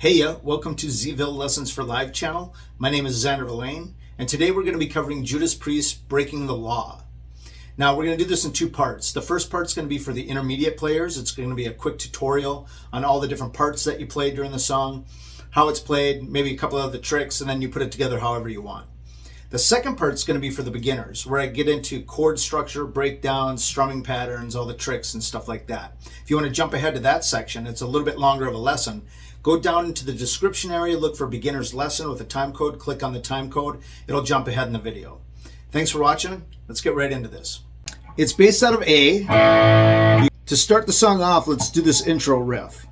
Welcome to Zzzzz Lessons for Live channel. My name is Xander Villain, and today we're going to be covering Judas Priest Breaking the Law. Now we're going to do this in two parts. The first part's going to be for the intermediate players. It's going to be a quick tutorial on all the different parts that you played during the song, how it's played, maybe a couple of the tricks, and then you put it together however you want. The second part's going to be for the beginners, where I get into chord structure, breakdowns, strumming patterns, all the tricks and stuff like that. If you want to jump ahead to that section, it's a little bit longer of a lesson. Go down into the description area, look for beginner's lesson with a time code, click on the time code. It'll jump ahead in the video. Thanks for watching. Let's get right into this. It's based out of A. To start the song off, let's do this intro riff.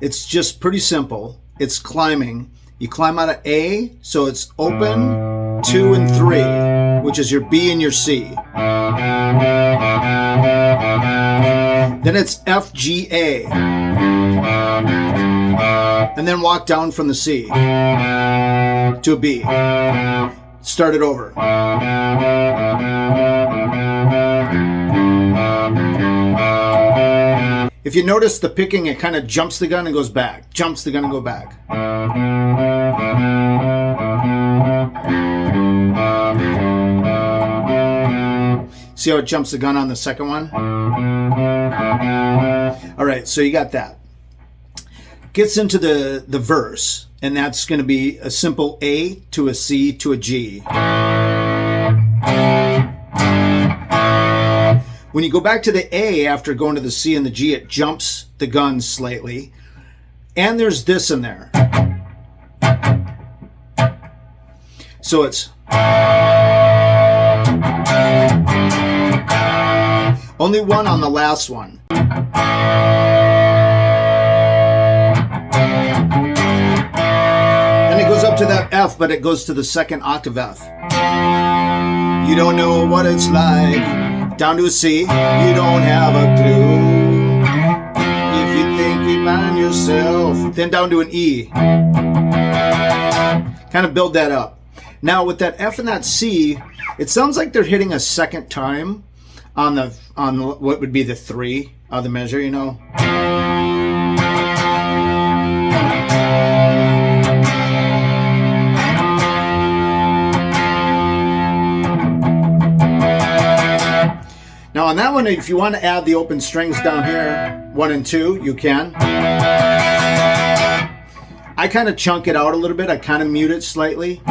It's just pretty simple. It's climbing. You climb out of A, so it's open, 2 and 3, which is your B and your C. Then it's F, G, A. And then walk down from the C to a B. Start it over. If you notice the picking, it kind of jumps the gun and goes back. Jumps the gun and go back. See how it jumps the gun on the second one? All right, so you got that. Gets into the verse, and that's going to be a simple A to a C to a G. When you go back to the A after going to the C and the G, it jumps the gun slightly. And there's this in there. So it's only one on the last one. And it goes up to that F, but it goes to the second octave F. You don't know what it's like. Down to a C, you don't have a clue. If you think you find yourself, then down to an E. Kind of build that up. Now with that F and that C, it sounds like they're hitting a second time on what would be the 3 of the measure, you know. Now on that one, if you want to add the open strings down here, 1 and 2, you can. I kind of chunk it out a little bit. I kind of mute it slightly.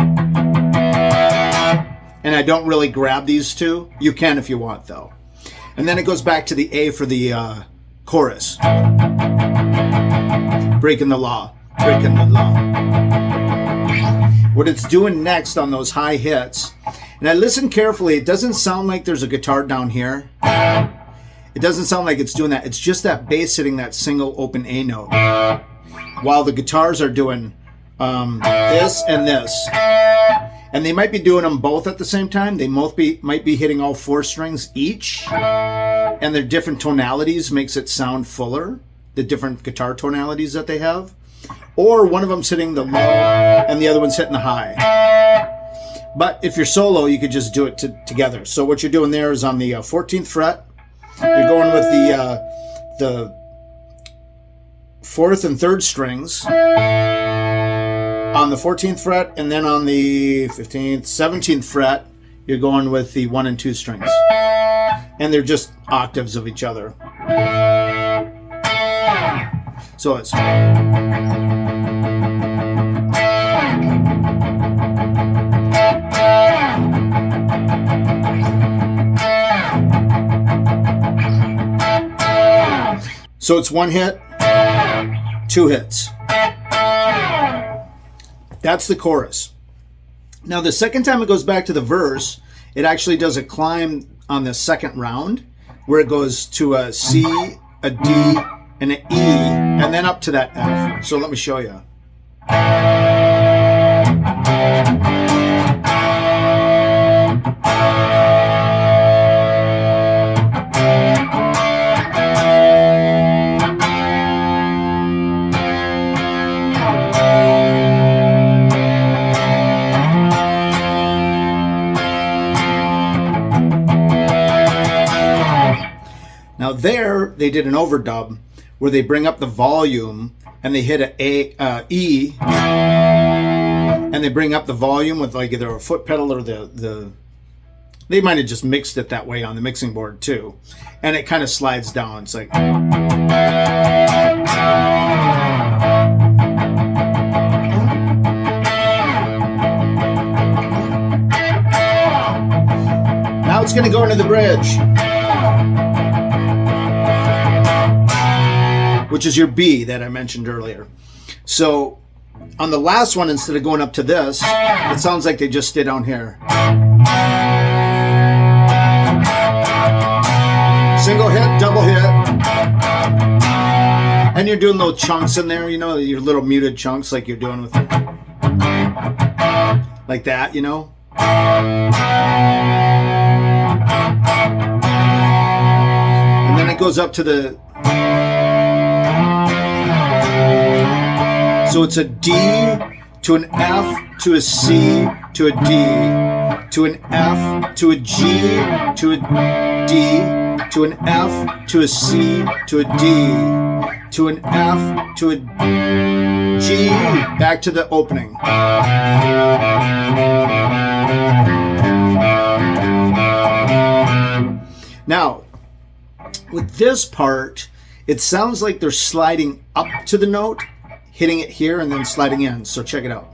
And I don't really grab these two. You can if you want, though. And then it goes back to the A for the chorus. Breaking the law. Breaking the law. What it's doing next on those high hits, and I listen carefully, it doesn't sound like there's a guitar down here. It doesn't sound like it's doing that. It's just that bass hitting that single open A note. While the guitars are doing this and this. And they might be doing them both at the same time. They might be hitting all 4 strings each. And their different tonalities makes it sound fuller. The different guitar tonalities that they have. Or one of them's hitting the low and the other one's hitting the high. But if you're solo, you could just do it together. So what you're doing there is on the 14th fret, you're going with the 4th and 3rd strings on the 14th fret, and then on the 15th, 17th fret, you're going with the 1 and 2 strings. And they're just octaves of each other. So it's... So it's 1 hit, 2 hits. That's the chorus. Now the second time it goes back to the verse, it actually does a climb on the second round, where it goes to a C, a D, and an E, and then up to that F. So let me show you. Now there, they did an overdub where they bring up the volume and they hit a E, and they bring up the volume with like either a foot pedal or they might have just mixed it that way on the mixing board too, and it kind of slides down. It's like, now it's going to go into the bridge, which is your B that I mentioned earlier. So on the last one, instead of going up to this, it sounds like they just stay down here. Single hit, double hit. And you're doing little chunks in there, you know, your little muted chunks like you're doing with it. Like that, you know. And then it goes up to the... So it's a D to an F to a C to a D to an F to a G to a D to an F to a C to a D to an F to a G, back to the opening. Now, with this part, it sounds like they're sliding up to the note, hitting it here, and then sliding in. So check it out.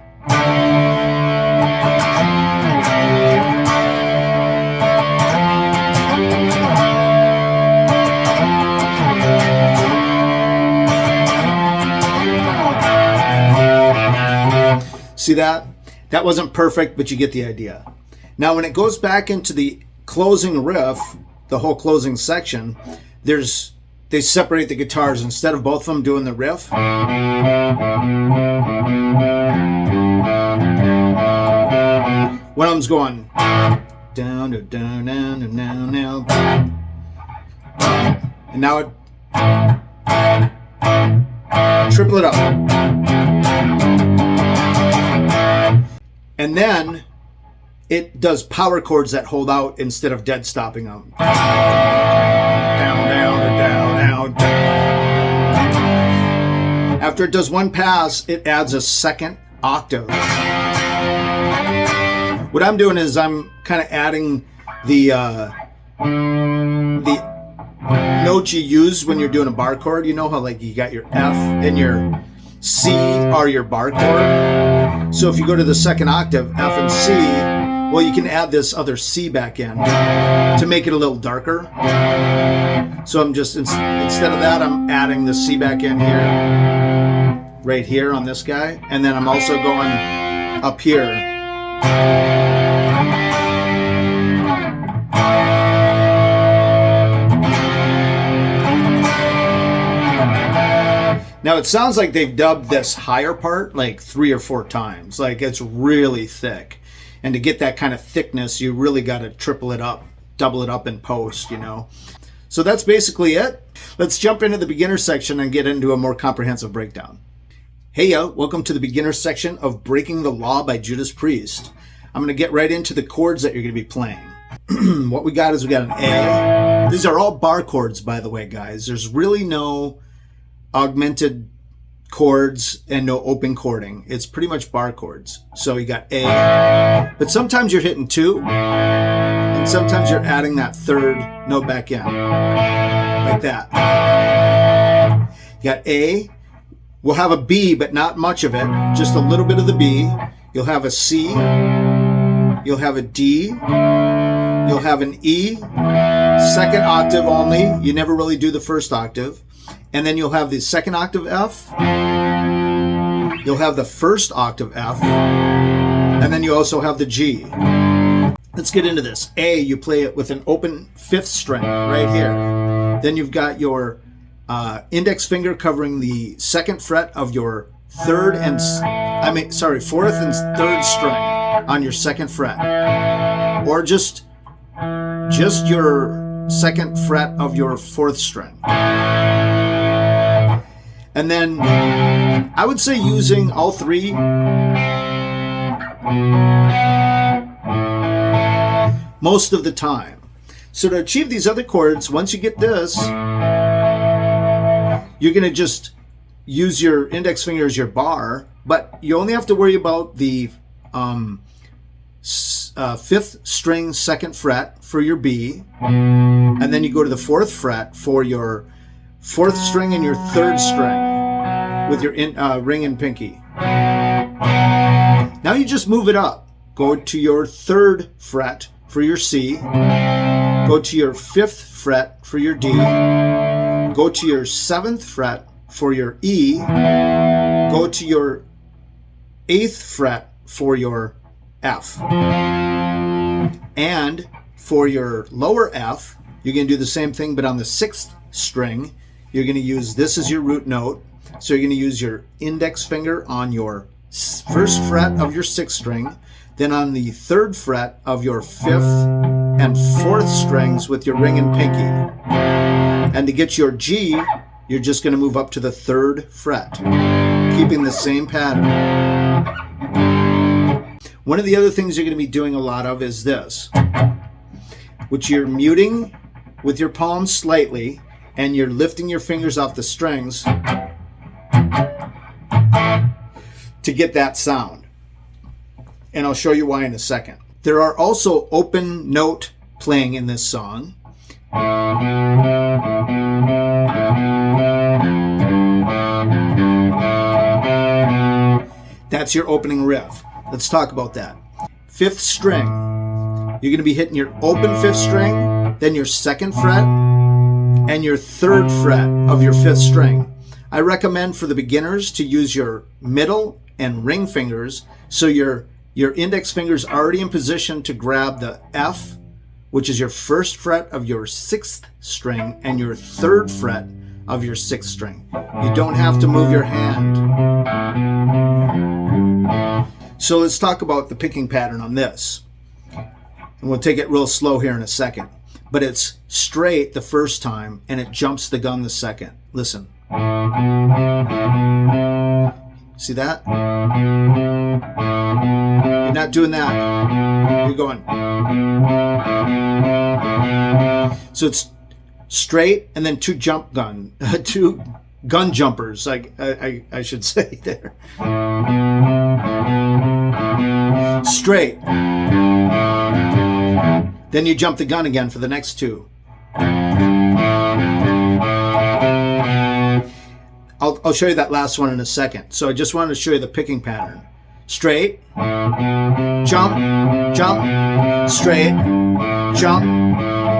See that? That wasn't perfect, but you get the idea. Now, when it goes back into the closing riff, the whole closing section, they separate the guitars. Instead of both of them doing the riff, one of them's going down, down, down, down, down, down, and now it triple it up. And then it does power chords that hold out instead of dead stopping them. Down, down, down, down, down. After it does one pass, it adds a second octave. What I'm doing is I'm kind of adding the notes you use when you're doing a bar chord. You know how like you got your F and your C are your bar chord. So if you go to the second octave, F and C, well, you can add this other C back in to make it a little darker. So I'm just, instead of that, I'm adding the C back in here, right here on this guy. And then I'm also going up here. Now it sounds like they've dubbed this higher part like 3 or 4 times. Like it's really thick. And to get that kind of thickness, you really got to triple it up, double it up in post, you know. So that's basically it. Let's jump into the beginner section and get into a more comprehensive breakdown. Hey, welcome to the beginner section of Breaking the Law by Judas Priest. I'm going to get right into the chords that you're going to be playing. What we got is we got an A. These are all bar chords, by the way, guys. There's really no augmented chords and no open chording. It's pretty much bar chords. So you got A, but sometimes you're hitting 2, and sometimes you're adding that third note back in, like that. You got A. We'll have a B, but not much of it, just a little bit of the B. You'll have a C. You'll have a D. You'll have an E, second octave only. You never really do the first octave. And then you'll have the second octave F. You'll have the first octave F. And then you also have the G. Let's get into this. A, you play it with an open 5th string right here. Then you've got your index finger covering the 2nd fret of your 4th and 3rd string on your 2nd fret. Or just your 2nd fret of your 4th string. And then I would say using all 3 most of the time. So to achieve these other chords, once you get this, you're going to just use your index finger as your bar, but you only have to worry about the 5th string 2nd fret for your B, and then you go to the 4th fret for your 4th string and your 3rd string with your ring and pinky. Now you just move it up. Go to your 3rd fret for your C, go to your 5th fret for your D, go to your 7th fret for your E, go to your 8th fret for your F. And for your lower F, you're going to do the same thing, but on the 6th string, you're going to use this as your root note. So you're going to use your index finger on your 1st fret of your 6th string, then on the 3rd fret of your 5th and 4th strings with your ring and pinky. And to get your G, you're just going to move up to the 3rd fret, keeping the same pattern. One of the other things you're going to be doing a lot of is this, which you're muting with your palms slightly, and you're lifting your fingers off the strings to get that sound. And I'll show you why in a second. There are also open note playing in this song. That's your opening riff. Let's talk about that. 5th string. You're going to be hitting your open 5th string, then your 2nd fret, and your 3rd fret of your 5th string. I recommend for the beginners to use your middle and ring fingers, so your index finger is already in position to grab the F, which is your 1st fret of your 6th string, and your 3rd fret of your 6th string. You don't have to move your hand. So let's talk about the picking pattern on this. And we'll take it real slow here in a second. But it's straight the first time, and it jumps the gun the second. Listen. See that? You're not doing that. You're going. So it's straight, and then two gun jumpers, I should say there. Straight. Then you jump the gun again for the next two. I'll show you that last one in a second. So I just wanted to show you the picking pattern. Straight, jump, jump, straight, jump,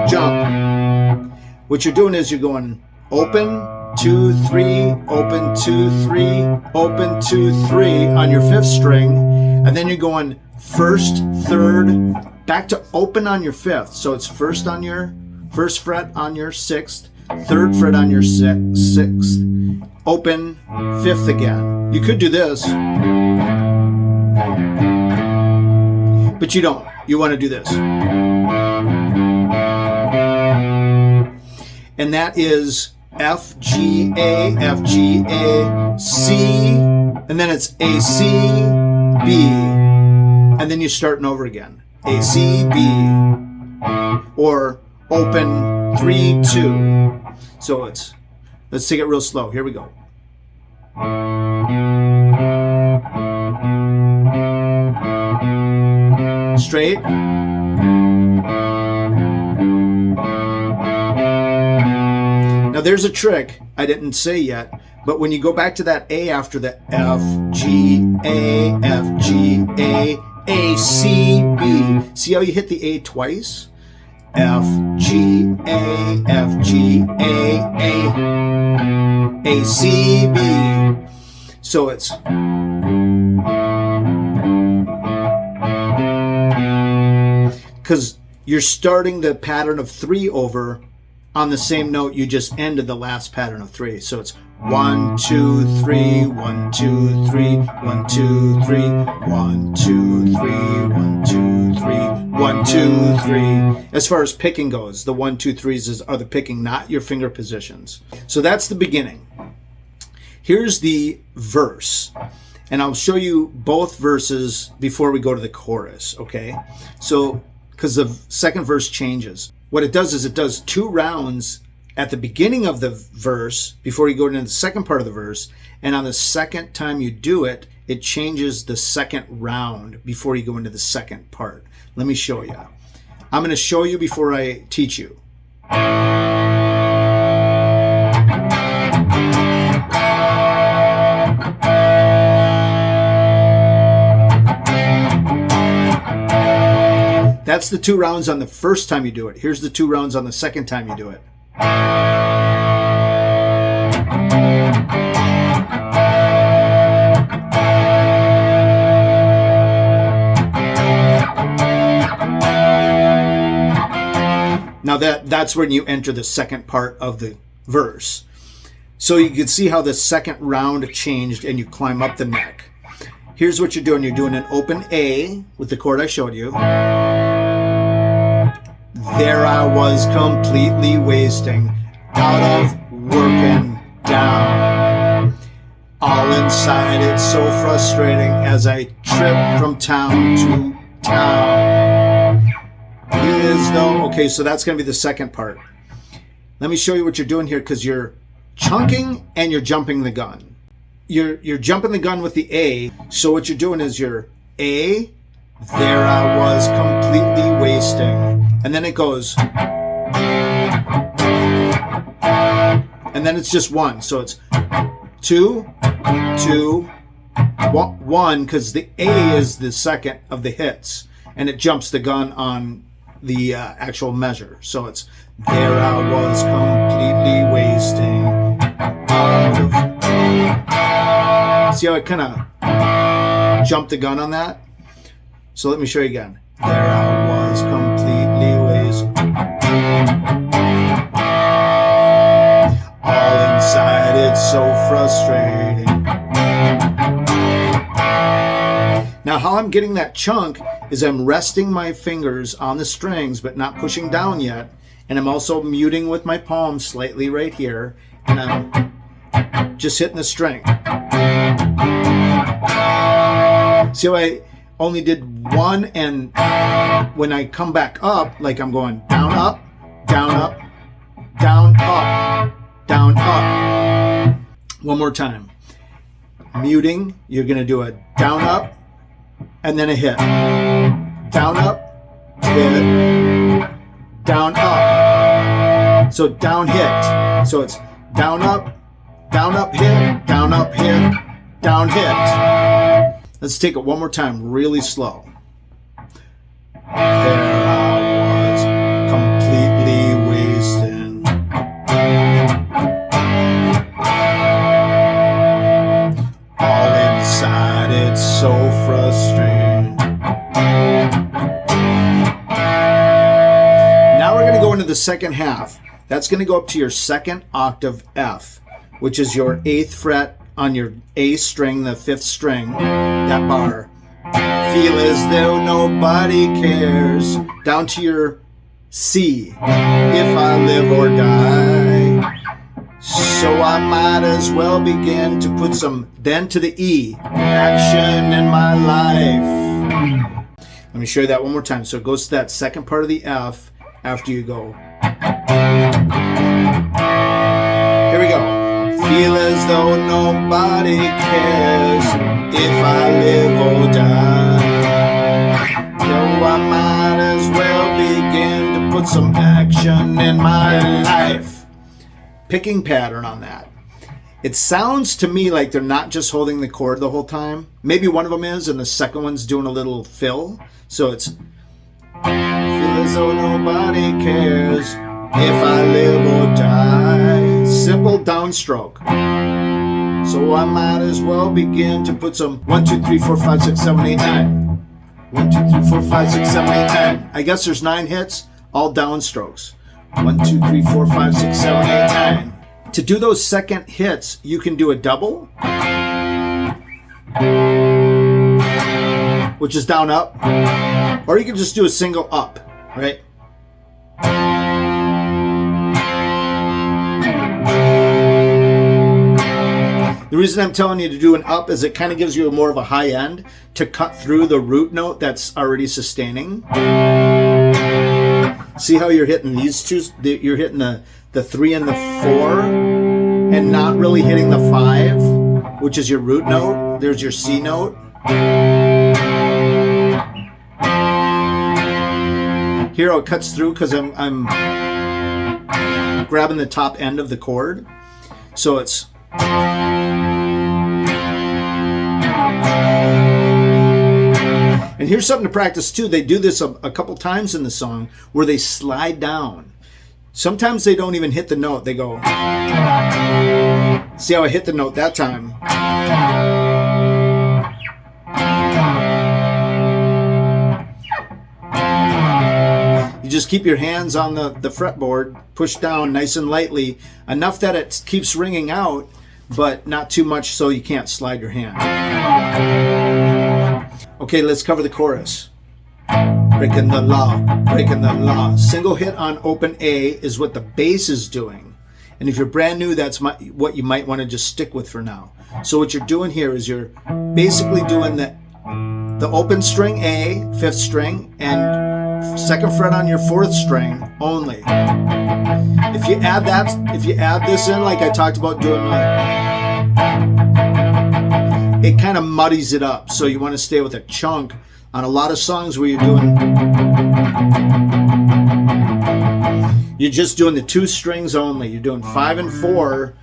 jump. What you're doing is you're going open, 2, 3, open, 2, 3, open, 2, 3 on your 5th string, and then you're going 1st, 3rd, back to open on your 5th. So it's 1st on your 1st fret on your 6th, 3rd fret on your 6th, open, 5th again. You could do this, but you don't. You want to do this. And that is F, G, A, F, G, A, C, and then it's A, C, B, and then you're starting over again. A, C, B, or open, 3, 2. So let's take it real slow. Here we go. Straight. Now there's a trick I didn't say yet, but when you go back to that A after the F, G, A, F, G, A, C, B. See how you hit the A twice? F, G, A, F, G, A, C, B. So it's because you're starting the pattern of 3 over on the same note you just ended the last pattern of 3. So it's 1, 2, 3, 1, 2, 3, 1, 2, 3, 1, 2, 3, 1, 2, 3, 1, 2, 3. As far as picking goes, the 1, 2, 3s are the picking, not your finger positions. So that's the beginning. Here's the verse. And I'll show you both verses before we go to the chorus, okay? So, because the second verse changes. What it does is it does 2 rounds at the beginning of the verse before you go into the second part of the verse, and on the second time you do it, it changes the second round before you go into the second part. Let me show you. I'm going to show you before I teach you. That's the 2 rounds on the first time you do it. Here's the 2 rounds on the second time you do it. Now that's when you enter the second part of the verse. So you can see how the second round changed and you climb up the neck. Here's what you're doing. You're doing an open A with the chord I showed you. There I was completely wasting, out of working down. All inside it's so frustrating as I trip from town to town. Feel as though, okay, so that's going to be the second part. Let me show you what you're doing here, because you're chunking and you're jumping the gun. You're jumping the gun with the A, so what you're doing is you're A, there I was completely wasting. And then it goes, and then it's just 1. So it's 2, 2, 1, because the A is the second of the hits, and it jumps the gun on the actual measure. So it's, there I was completely wasting. See how I kind of jumped the gun on that? So let me show you again. There I was completely wasted. All inside it's so frustrating. Now how I'm getting that chunk is I'm resting my fingers on the strings but not pushing down yet, and I'm also muting with my palm slightly right here, and I'm just hitting the string. See how I only did 1, and when I come back up, like I'm going down, up, down, up, down, up, down, up. One more time. Muting, you're going to do a down, up, and then a hit. Down, up, hit, down, up. So down, hit. So it's down, up, hit, down, up, hit, down, hit. Let's take it one more time, really slow. There I was, completely wasting. All inside, it's so frustrating. Now we're going to go into the second half. That's going to go up to your second octave F, which is your 8th fret on your A string, the 5th string, that bar. Feel as though nobody cares, down to your C, if I live or die. So I might as well begin to put some, then to the E, action in my life. Let me show you that one more time. So it goes to that second part of the F after you go. Here we go. Feel as though nobody cares if I live or die. Though I might as well begin to put some action in my life. Picking pattern on that. It sounds to me like they're not just holding the chord the whole time. Maybe one of them is, and the second one's doing a little fill. So it's feel as though nobody cares if I live or die. Simple downstroke. So I might as well begin to put some 1, 2, 3, 4, 5, 6, 7, 8, 9. 1, 2, 3, 4, 5, 6, 7, 8, 9. I guess there's 9 hits, all downstrokes. 1, 2, 3, 4, 5, 6, 7, 8, 9. To do those second hits, you can do a double, which is down, up, or you can just do a single up, right? The reason I'm telling you to do an up is it kind of gives you more of a high end to cut through the root note that's already sustaining. See how you're hitting these two? You're hitting the the 3 and the 4 and not really hitting the 5, which is your root note. There's your C note. Here it cuts through because I'm grabbing the top end of the chord. So it's... And here's something to practice too. They do this a couple times in the song where they slide down. Sometimes they don't even hit the note. They go... See how I hit the note that time? You just keep your hands on the fretboard, push down nice and lightly, enough that it keeps ringing out, but not too much so you can't slide your hand. Okay, let's cover the chorus. Breaking the law, breaking the law. Single hit on open A is what the bass is doing. And if you're brand new, that's what you might want to just stick with for now. So what you're doing here is you're basically doing the open string A, 5th string, and 2nd fret on your 4th string only. If you add this in like I talked about doing, it kind of muddies it up. So you want to stay with a chunk on a lot of songs where you're just doing the 2 strings only. You're doing 5 and 4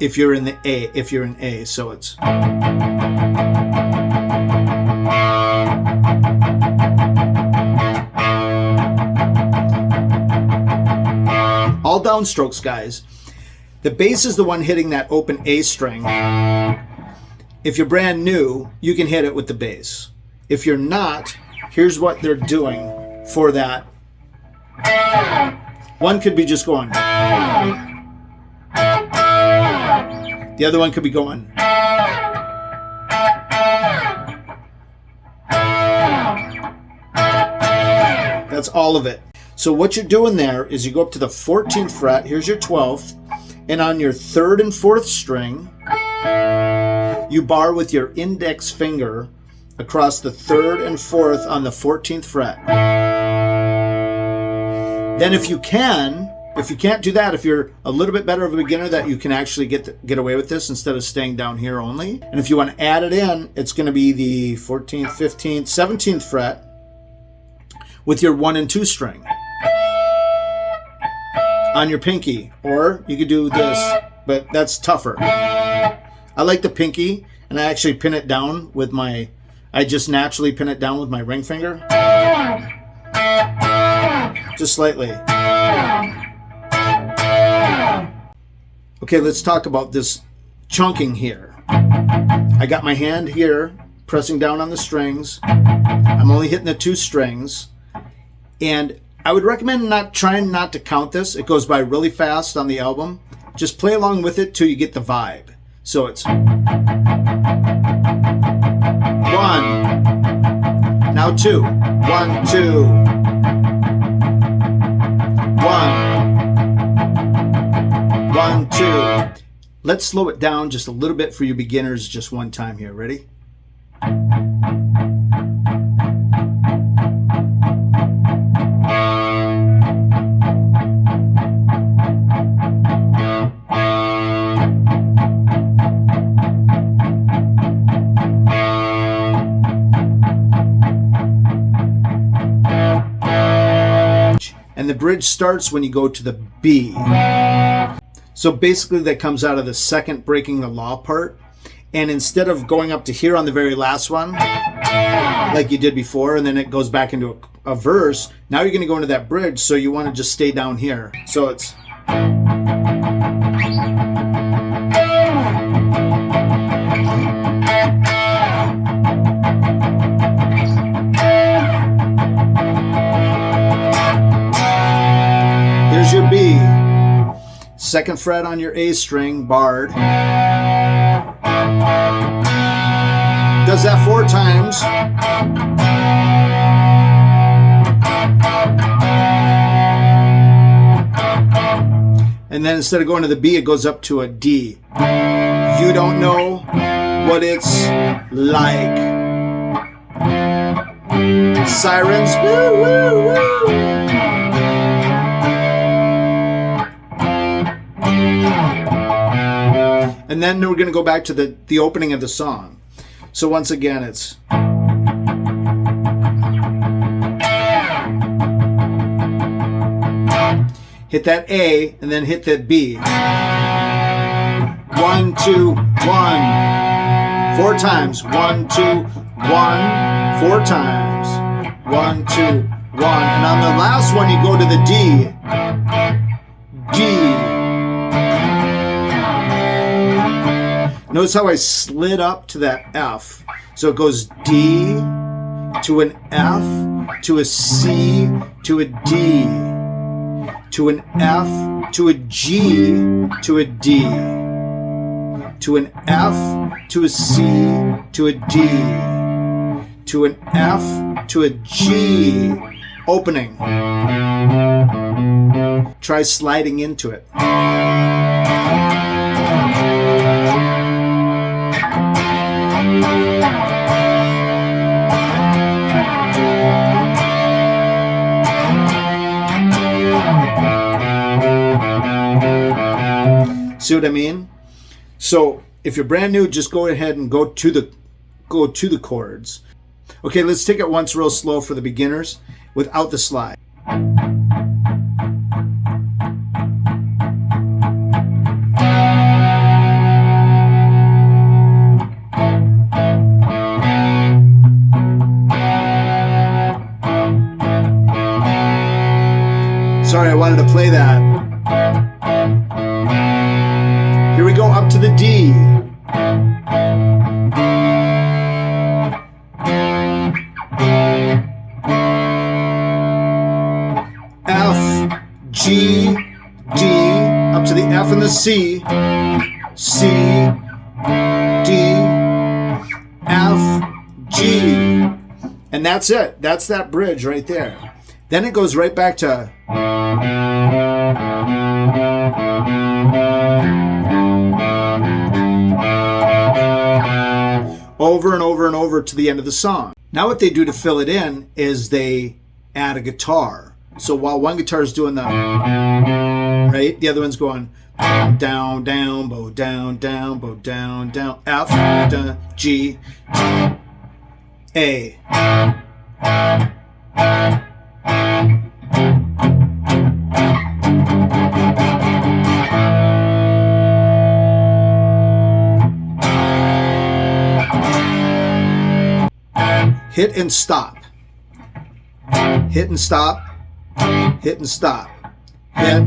if you're in the A, if you're in A. So it's all downstrokes, guys. The bass is the one hitting that open A string. If you're brand new, you can hit it with the bass. If you're not, here's what they're doing for that. One could be just going. The other one could be going. That's all of it. So what you're doing there is you go up to the 14th fret, here's your 12th, and on your 3rd and 4th string, you bar with your index finger across the 3rd and 4th on the 14th fret. Then if you can't do that, if you're a little bit better of a beginner, that you can actually get away with this instead of staying down here only. And if you want to add it in, it's going to be the 14th, 15th, 17th fret with your 1 and 2 string on your pinky. Or you could do this, but that's tougher. I like the pinky, and I actually pin it down with I just naturally pin it down with my ring finger. Just slightly. Okay, let's talk about this chunking here. I got my hand here, pressing down on the strings. I'm only hitting the 2 strings. And I would recommend trying not to count this. It goes by really fast on the album. Just play along with it till you get the vibe. So it's 1, now 2, 1, 2, 1, 1, 2. Let's slow it down just a little bit for you beginners, just one time here. Ready? And the bridge starts when you go to the B. So basically that comes out of the 2nd breaking the law part. And instead of going up to here on the very last one, like you did before, and then it goes back into a verse, now you're going to go into that bridge, so you want to just stay down here. So it's... There's your B. 2nd fret on your A string, barred. Does that 4 times. And then instead of going to the B, it goes up to a D. You don't know what it's like. Sirens, woo, woo, woo. And then we're going to go back to the opening of the song. So once again, it's... hit that A, and then hit that B. 1, 2, 1. 4 times. 1, 2, 1. 4 times. 1, 2, 1. And on the last one, you go to the D. D. Notice how I slid up to that F. So it goes D to an F to a C to a D to an F to a G to a D to an F to a C to a D to an F to a G. Opening. Try sliding into it. See what I mean? So if you're brand new, just go ahead and go to the chords. Okay, let's take it once real slow for the beginners without the slide. Sorry, I wanted to play that. Here we go up to the D. F, G, D, up to the F and the C. C, D, F, G. And that's it. That's that bridge right there. Then it goes right back to... over and over and over to the end of the song. Now what they do to fill it in is they add a guitar. So while one guitar is doing the, right, the other one's going down, down, bow down, down, bow down, down, F, da, G, A. Hit and stop. Hit and stop. Hit and stop. Hit,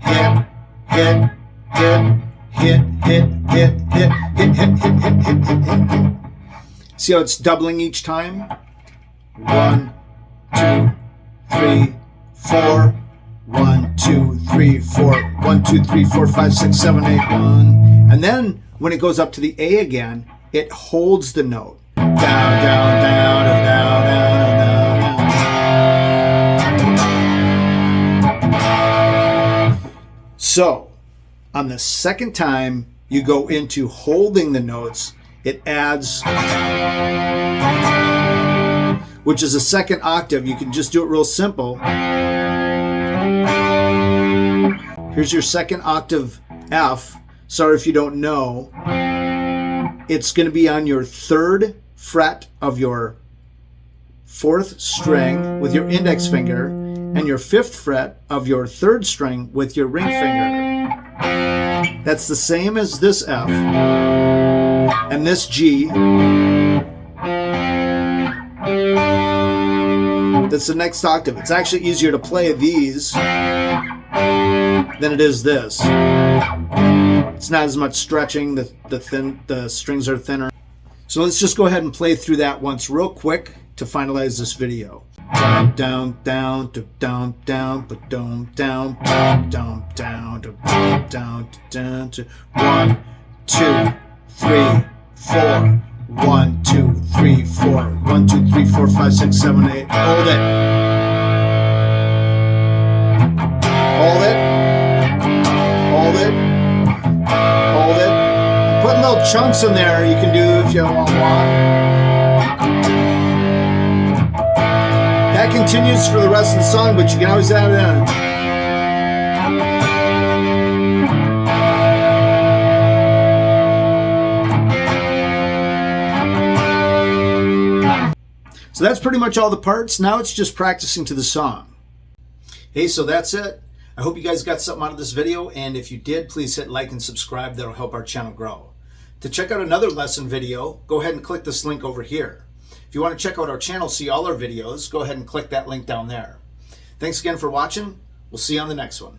hit, hit, hit, hit, hit, hit, hit, hit, hit, hit, hit, hit, hit, hit. See how it's doubling each time? 1, 2, 3, 4. 1, 2, 3, 4. 1, 2, 3, 4, 5, 6, 7, 8, 1. And then when it goes up to the A again, it holds the note. Down, down, down, down, down, down, down. So, on the second time you go into holding the notes, it adds, which is a second octave. You can just do it real simple. Here's your second octave F. Sorry if you don't know. It's going to be on your 3rd fret of your 4th string with your index finger and your 5th fret of your 3rd string with your ring finger. That's the same as this F and this G. That's the next octave. It's actually easier to play these than it is this. It's not as much stretching. The strings are thinner. So let's just go ahead and play through that once real quick to finalize this video. Down, down, down, down, down, down, down, down, down, down, down, down, 1, 2, 3, 4. 1, 2, 3, 4. 1, 2, 3, 4, 5, 6, 7, 8. Hold it. Hold it. Hold it. Hold it. Putting little chunks in there you can do if you want. That continues for the rest of the song, but you can always add it in. So that's pretty much all the parts. Now it's just practicing to the song. Hey, so that's it. I hope you guys got something out of this video, and if you did, please hit like and subscribe. That'll help our channel grow. To check out another lesson video, go ahead and click this link over here. If you want to check out our channel, see all our videos, go ahead and click that link down there. Thanks again for watching. We'll see you on the next one.